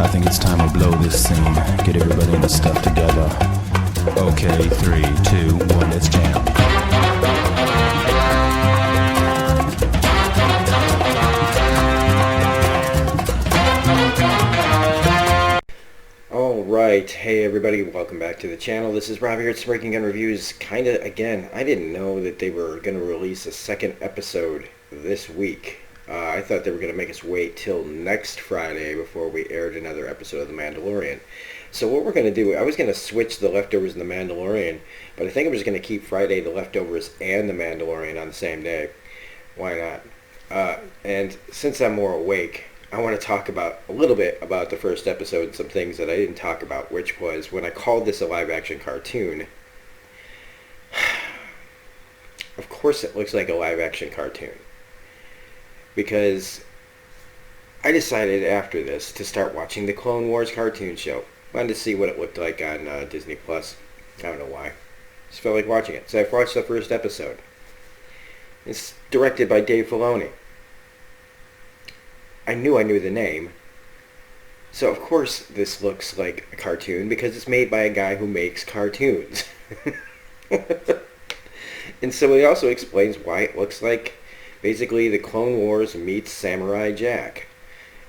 I think it's time to blow this scene. Get everybody in the stuff together. Okay, 3, 2, 1, let's jam. Alright, hey everybody, welcome back to the channel. This is Rob here at Smirking Gun Reviews. Again, I didn't know that they were going to release a second episode this week. I thought they were going to make us wait till next Friday before we aired another episode of The Mandalorian. So what we're going to do, I was going to switch The Leftovers and The Mandalorian, but I think I'm just going to keep Friday, The Leftovers, and The Mandalorian on the same day. Why not? And since I'm more awake, I want to talk a little bit about the first episode and some things that I didn't talk about, which was when I called this a live-action cartoon. Of course it looks like a live-action cartoon. Because I decided after this to start watching the Clone Wars cartoon show. Wanted to see what it looked like on Disney+. I don't know why. Just felt like watching it. So I watched the first episode. It's directed by Dave Filoni. I knew the name. So of course this looks like a cartoon because it's made by a guy who makes cartoons. And so it also explains why it looks like basically the Clone Wars meets Samurai Jack.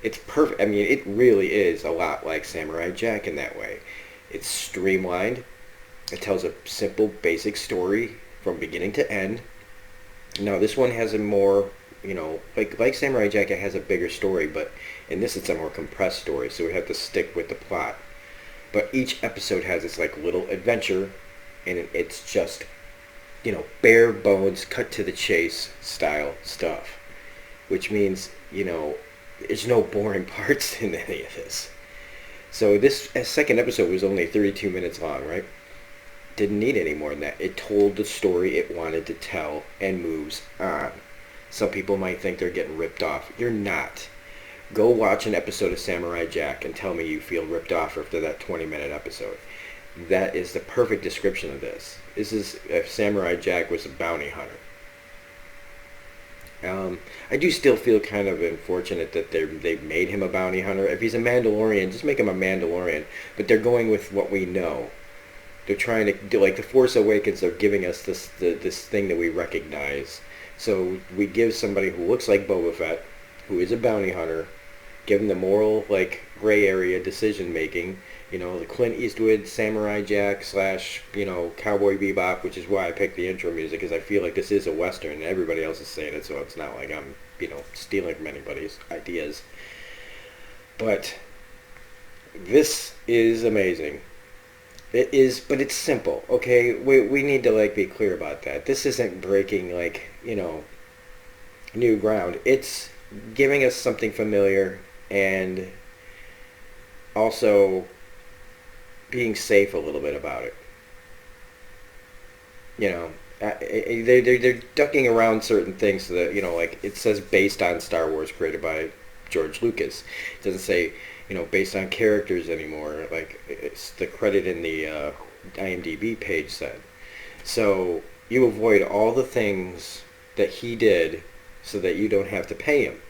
It's perfect. I mean, it really is a lot like Samurai Jack in that way. It's streamlined. It tells a simple, basic story from beginning to end. Now, this one has a more, like Samurai Jack, it has a bigger story, but in this it's a more compressed story, so we have to stick with the plot. But each episode has this, little adventure, and it's just, bare bones, cut to the chase style stuff. Which means, there's no boring parts in any of this. So this second episode was only 32 minutes long, right? Didn't need any more than that. It told the story it wanted to tell and moves on. Some people might think they're getting ripped off. You're not. Go watch an episode of Samurai Jack and tell me you feel ripped off after that 20-minute episode. That is the perfect description of this. This is if Samurai Jack was a bounty hunter. I do still feel kind of unfortunate that they've made him a bounty hunter. If he's a Mandalorian, just make him a Mandalorian. But they're going with what we know. They're trying to do, like The Force Awakens, they're giving us this thing that we recognize. So we give somebody who looks like Boba Fett, who is a bounty hunter, give him the moral, gray area decision making. The Clint Eastwood Samurai Jack / Cowboy Bebop, which is why I picked the intro music, because I feel like this is a Western, and everybody else is saying it, so it's not like I'm, stealing from anybody's ideas. But this is amazing. It is, but it's simple, okay? We need to, be clear about that. This isn't breaking, new ground. It's giving us something familiar and also being safe a little bit about it. They're ducking around certain things so that, it says based on Star Wars, created by George Lucas. It doesn't say, based on characters anymore, it's the credit in the IMDb page said. So you avoid all the things that he did so that you don't have to pay him.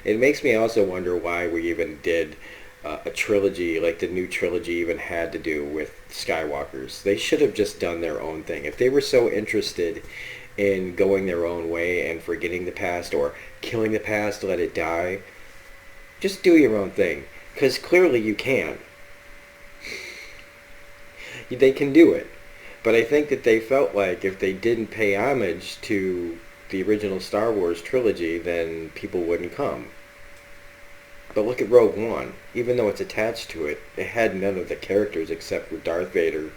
It makes me also wonder why we even did a trilogy, like the new trilogy even had to do with Skywalkers. They should have just done their own thing. If they were so interested in going their own way and forgetting the past or killing the past, let it die, just do your own thing. Because clearly you can. They can do it. But I think that they felt like if they didn't pay homage to the original Star Wars trilogy, then people wouldn't come. But look at Rogue One. Even though it's attached to it, it had none of the characters except for Darth Vader,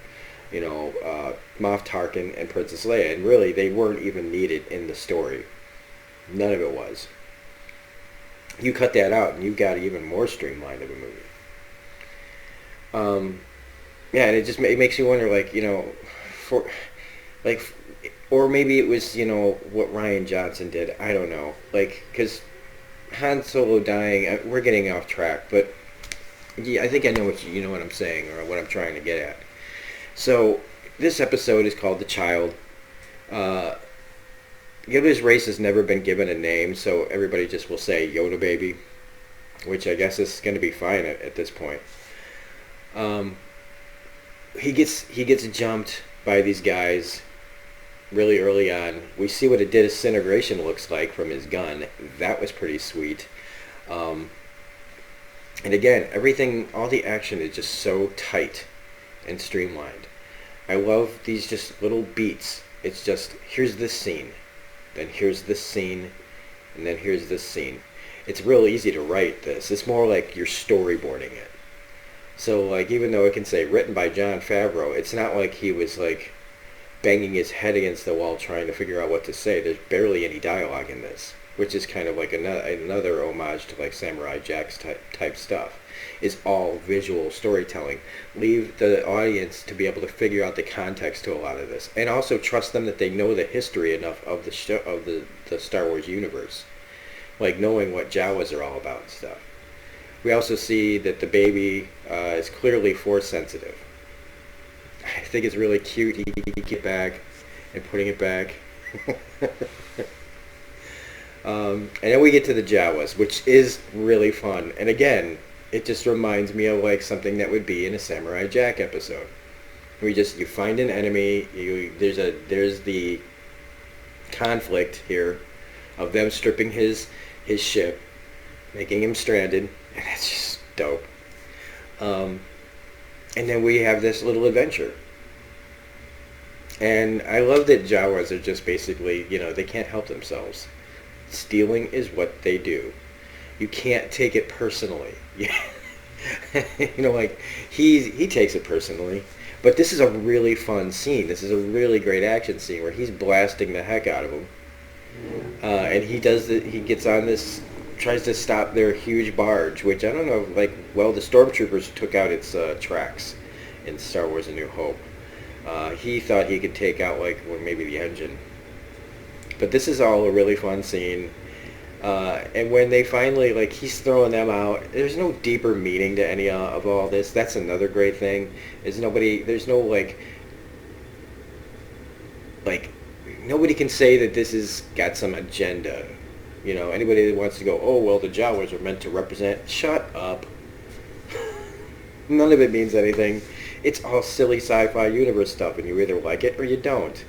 Moff Tarkin, and Princess Leia. And really, they weren't even needed in the story. None of it was. You cut that out, and you got even more streamlined of a movie. Yeah, and it makes you wonder, or maybe it was, what Rian Johnson did. I don't know. Because Han Solo dying, we're getting off track, but yeah, I think I know what I'm saying, or what I'm trying to get at. So, this episode is called The Child. Yoda's race has never been given a name, so everybody just will say Yoda baby. which I guess is going to be fine at this point. Um, he gets jumped by these guys really early on. We see what a disintegration looks like from his gun. That was pretty sweet. Um, and again, everything, all the action is just so tight and streamlined. I love these just little beats. It's just, here's this scene, then here's this scene, and then here's this scene. It's real easy to write this. It's more like you're storyboarding it. So like, even though it can say written by Jon Favreau, it's not like he was like banging his head against the wall trying to figure out what to say. There's barely any dialogue in this, which is kind of like another homage to like Samurai Jack's type stuff. Is all visual storytelling. Leave the audience to be able to figure out the context to a lot of this, and also trust them that they know the history enough of the show, of the Star Wars universe, like knowing what Jawas are all about and stuff. We also see that the baby is clearly force sensitive. I think it's really cute. He get back and putting it back. And then we get to the Jawas, which is really fun. And again, it just reminds me of like something that would be in a Samurai Jack episode. You find an enemy. There's the conflict here of them stripping his ship, making him stranded, and that's just dope. And then we have this little adventure. And I love that Jawas are just basically, they can't help themselves. Stealing is what they do. You can't take it personally. Like he takes it personally. But this is a really fun scene. This is a really great action scene where he's blasting the heck out of him. And he gets on this, tries to stop their huge barge, which I don't know, the stormtroopers took out its tracks in Star Wars A New Hope. He thought he could take out maybe the engine. But this is all a really fun scene. And when they finally, he's throwing them out, there's no deeper meaning to any of all this. That's another great thing. Nobody can say that this has got some agenda. Anybody that wants to go, oh, well, the Jawas are meant to represent, shut up. None of it means anything. It's all silly sci-fi universe stuff, and you either like it or you don't.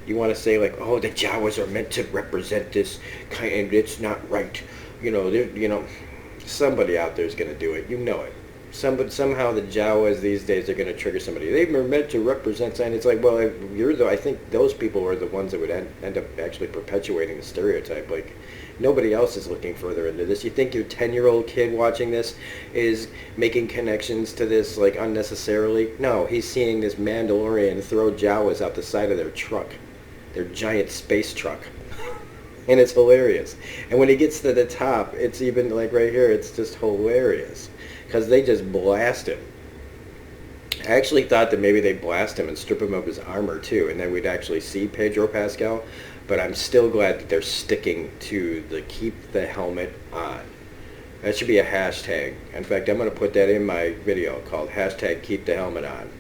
You want to say oh, the Jawas are meant to represent this kind, and it's not right. Somebody out there is going to do it. You know it. Somehow the Jawas these days are going to trigger somebody. They were meant to represent something. It's well, I think those people are the ones that would end up actually perpetuating the stereotype. Nobody else is looking further into this. You think your 10-year-old kid watching this is making connections to this unnecessarily? No, he's seeing this Mandalorian throw Jawas out the side of their truck. Their giant space truck. And it's hilarious. And when he gets to the top, it's even right here, it's just hilarious. Because they just blast him. I actually thought that maybe they'd blast him and strip him of his armor too, and then we'd actually see Pedro Pascal. But I'm still glad that they're sticking to the keep the helmet on. That should be a hashtag. In fact, I'm going to put that in my video called hashtag keep the helmet on.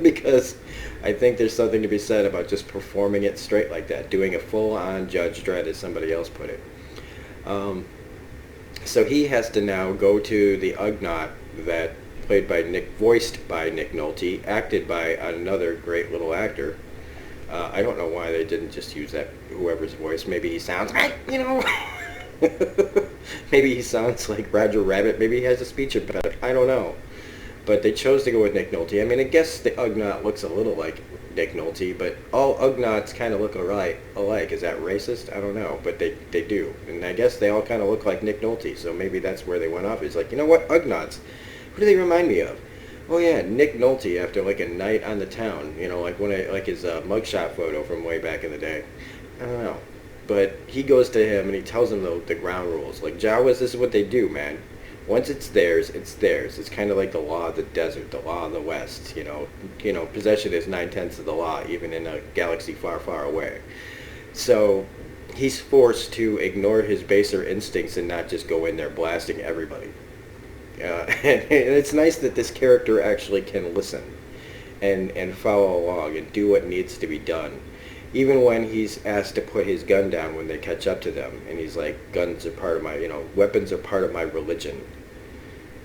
Because I think there's something to be said about just performing it straight like that. Doing a full-on Judge Dredd, as somebody else put it. So he has to now go to the Ugnaught that voiced by Nick Nolte, acted by another great little actor. I don't know why they didn't just use whoever's voice. Maybe he sounds maybe he sounds like Roger Rabbit. Maybe he has a speech impediment. I don't know. But they chose to go with Nick Nolte. I mean, I guess the Ugnaught looks a little like Nick Nolte, but all Ugnaughts kind of look alike. Is that racist? I don't know, but they do. And I guess they all kind of look like Nick Nolte, so maybe that's where they went off. It's you know what? Ugnaughts. Who do they remind me of? Oh yeah, Nick Nolte after a night on the town. When his mugshot photo from way back in the day. I don't know. But he goes to him and he tells him the ground rules. Jawas, this is what they do, man. Once it's theirs, it's theirs. It's kind of like the law of the desert, the law of the West. Possession is 9/10 of the law, even in a galaxy far, far away. So he's forced to ignore his baser instincts and not just go in there blasting everybody. And it's nice that this character actually can listen and follow along and do what needs to be done. even when he's asked to put his gun down when they catch up to them, and he's like, guns are part of my, weapons are part of my religion,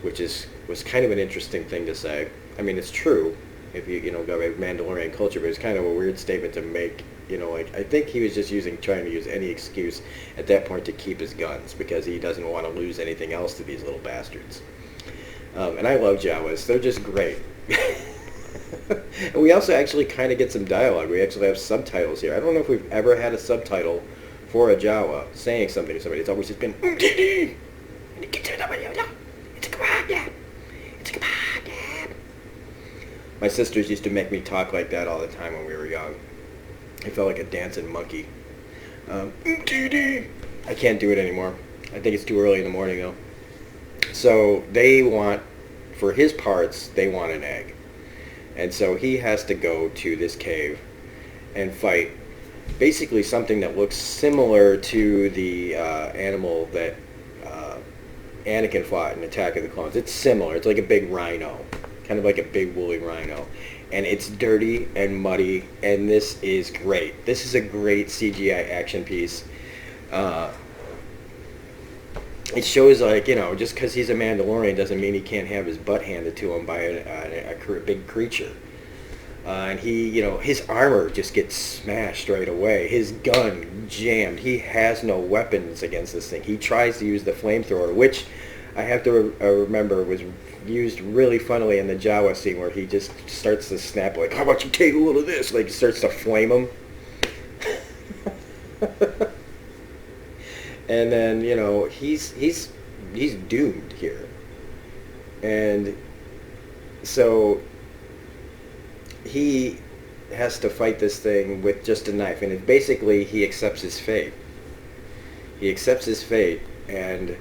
which was kind of an interesting thing to say. I mean, it's true if you go by Mandalorian culture, but it's kind of a weird statement to make. I think he was just trying to use any excuse at that point to keep his guns because he doesn't want to lose anything else to these little bastards. And I love Jawas; they're just great. And we also actually kind of get some dialogue. We actually have subtitles here. I don't know if we've ever had a subtitle for a Jawa saying something to somebody. It's always just been. My sisters used to make me talk like that all the time when we were young. I felt like a dancing monkey. I can't do it anymore. I think it's too early in the morning though. So for his parts, they want an egg. And so he has to go to this cave and fight basically something that looks similar to the animal that Anakin fought in Attack of the Clones. It's similar. It's like a big rhino. Kind of like a big woolly rhino. And it's dirty and muddy, and this is great. This is a great CGI action piece. It shows, just because he's a Mandalorian doesn't mean he can't have his butt handed to him by a big creature. And his armor just gets smashed right away. His gun jammed. He has no weapons against this thing. He tries to use the flamethrower, which I have to remember was used really funnily in the Jawa scene where he just starts to snap like, how about you take a little of this? Like he starts to flame him. And then, he's doomed here. And so he has to fight this thing with just a knife. And basically he accepts his fate. He accepts his fate and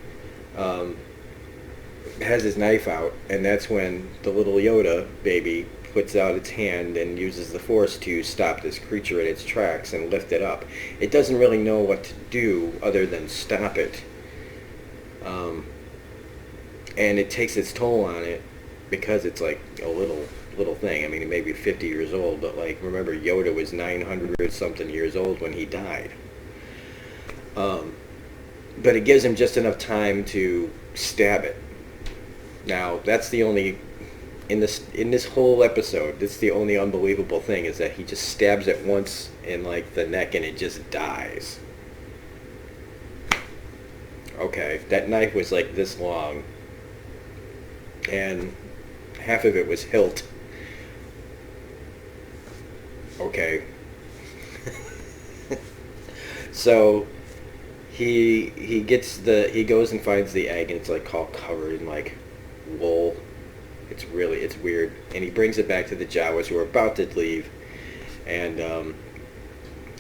has his knife out, and that's when the little Yoda baby puts out its hand and uses the Force to stop this creature in its tracks and lift it up. It doesn't really know what to do other than stop it. And it takes its toll on it because it's like a little thing. I mean, it may be 50 years old, but remember Yoda was 900 something years old when he died. But it gives him just enough time to stab it. Now, that's the only, in this whole episode, that's the only unbelievable thing, is that he just stabs it once in, the neck and it just dies. Okay, that knife was, this long, and half of it was hilt. Okay. So, he goes and finds the egg, and it's, all covered in, wool. It's weird. And he brings it back to the Jawas who are about to leave. And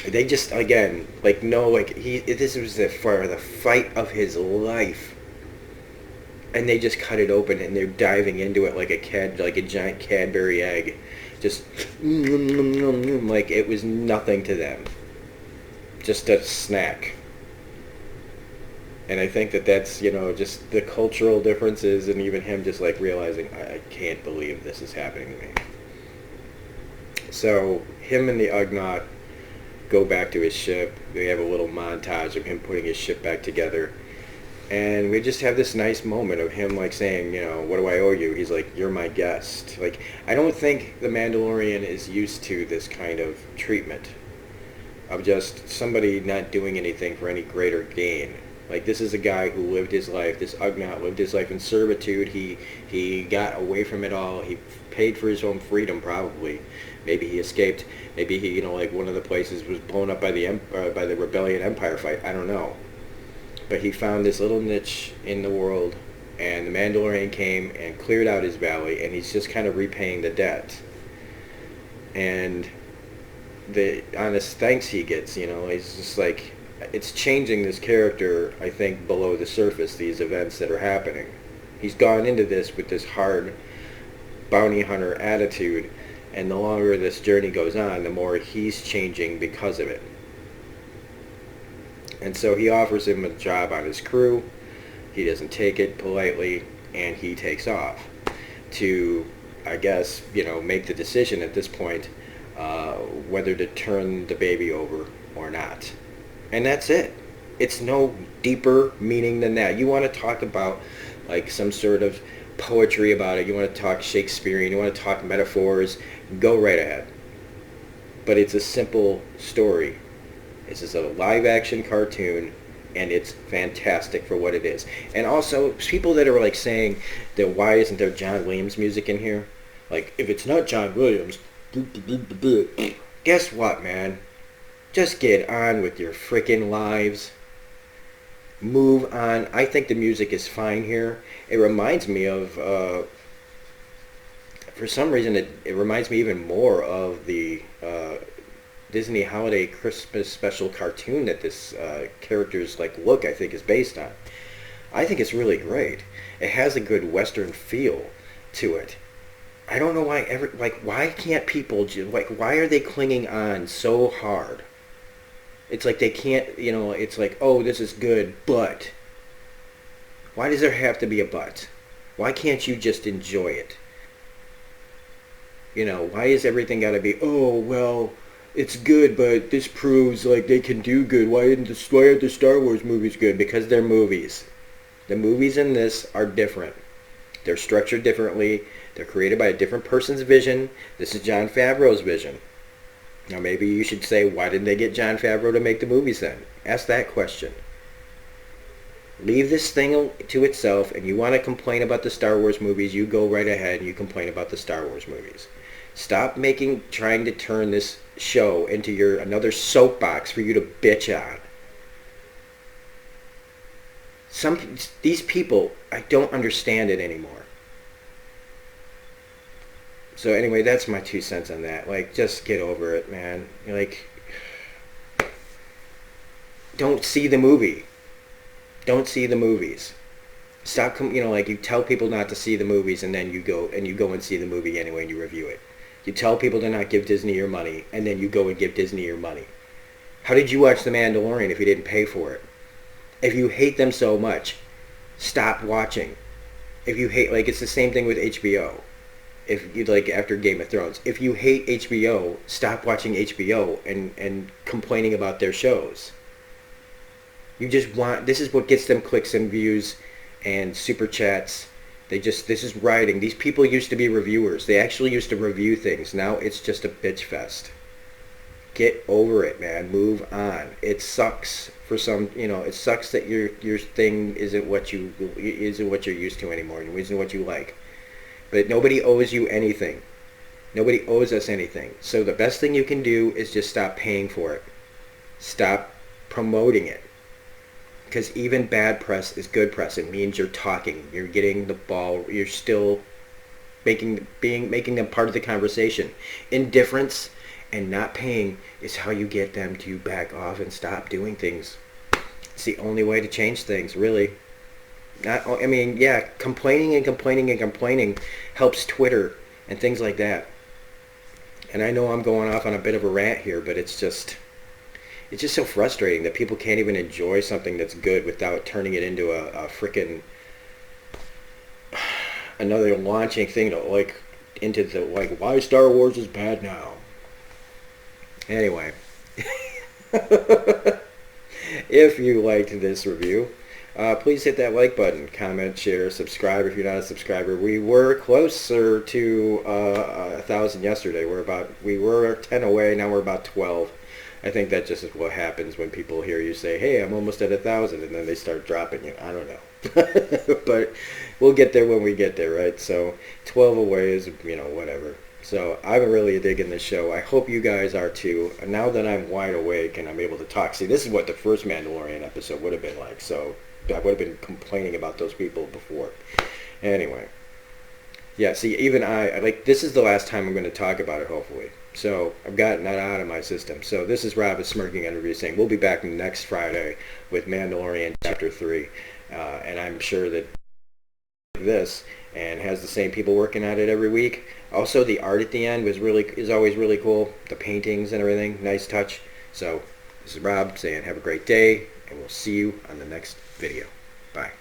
they just, again, this was for the fight of his life. And they just cut it open and they're diving into it like a giant Cadbury egg. Just, like it was nothing to them. Just a snack. And I think that's, just the cultural differences and even him just realizing, I can't believe this is happening to me. So him and the Ugnaught go back to his ship. They have a little montage of him putting his ship back together. And we just have this nice moment of him saying, what do I owe you? He's like, you're my guest. I don't think the Mandalorian is used to this kind of treatment of just somebody not doing anything for any greater gain. This is a guy who lived his life, this Ugnaught lived his life in servitude. He got away from it all. He paid for his own freedom, probably. Maybe he escaped. Maybe he, one of the places was blown up by the Rebellion Empire fight. I don't know. But he found this little niche in the world, and the Mandalorian came and cleared out his valley, and he's just kind of repaying the debt. And the honest thanks he gets, he's just it's changing this character, I think, below the surface, these events that are happening. He's gone into this with this hard bounty hunter attitude, and the longer this journey goes on, the more he's changing because of it. And so he offers him a job on his crew. He doesn't take it politely, and he takes off to, I guess, make the decision at this point whether to turn the baby over or not. And that's it. It's no deeper meaning than that. You want to talk about like some sort of poetry about it. You want to talk Shakespearean. You want to talk metaphors. Go right ahead. But it's a simple story. This is a live action cartoon, and it's fantastic for what it is. And also, people that are like saying that why isn't there John Williams music in here? Like, if it's not John Williams, guess what, man? Just get on with your freaking lives. Move on. I think the music is fine here. It reminds me of, for some reason, it reminds me even more of the Disney Holiday Christmas Special cartoon that this character's like look, I think, is based on. I think it's really great. It has a good Western feel to it. I don't know why why can't people why are they clinging on so hard? It's like they can't, it's like, oh, this is good, but why does there have to be a but? Why can't you just enjoy it? Why is everything got to be, oh, well, it's good, but this proves like they can do good. Why aren't the Star Wars movies good? Because they're movies. The movies in this are different. They're structured differently. They're created by a different person's vision. This is Jon Favreau's vision. Now maybe you should say, why didn't they get Jon Favreau to make the movies then? Ask that question. Leave this thing to itself, and you want to complain about the Star Wars movies, you go right ahead and you complain about the Star Wars movies. Stop trying to turn this show into another soapbox for you to bitch on. These people, I don't understand it anymore. So anyway, that's my 2 cents on that. Like, just get over it, man. Don't see the movie. Don't see the movies. Stop, you tell people not to see the movies, and then you go and see the movie anyway and you review it. You tell people to not give Disney your money, and then you go and give Disney your money. How did you watch The Mandalorian if you didn't pay for it? If you hate them so much, stop watching. If you hate, it's the same thing with HBO. If you after Game of Thrones, if you hate HBO, stop watching HBO and complaining about their shows. This is what gets them clicks and views and super chats. This is writing. These people used to be reviewers. They actually used to review things. Now it's just a bitch fest. Get over it, man. Move on. It sucks for some, it sucks that your thing isn't what you're used to anymore. It isn't what you like. But nobody owes you anything. Nobody owes us anything. So the best thing you can do is just stop paying for it. Stop promoting it. Because even bad press is good press. It means you're talking. You're getting the ball. You're still making them part of the conversation. Indifference and not paying is how you get them to back off and stop doing things. It's the only way to change things, really. Complaining and complaining and complaining helps Twitter and things like that. And I know I'm going off on a bit of a rant here, but it's just so frustrating that people can't even enjoy something that's good without turning it into a freaking another launching thing to into the why Star Wars is bad now. Anyway, if you liked this review, please hit that like button, comment, share, subscribe if you're not a subscriber. We were closer to 1,000 yesterday. We were 10 away. Now we're about 12. I think that just is what happens when people hear you say, hey, I'm almost at 1,000, and then they start dropping you. I don't know. But we'll get there when we get there, right? So 12 away is, whatever. So I'm really digging this show. I hope you guys are too. Now that I'm wide awake and I'm able to talk. See, this is what the first Mandalorian episode would have been like. So I would have been complaining about those people before. Anyway. Yeah, see, even this is the last time I'm going to talk about it, hopefully. So I've gotten that out of my system. So this is Rob, a smirking interview, saying we'll be back next Friday with Mandalorian Chapter 3. And I'm sure that this and has the same people working at it every week. Also, the art at the end is always really cool. The paintings and everything, nice touch. So this is Rob saying have a great day, and we'll see you on the next video. Bye.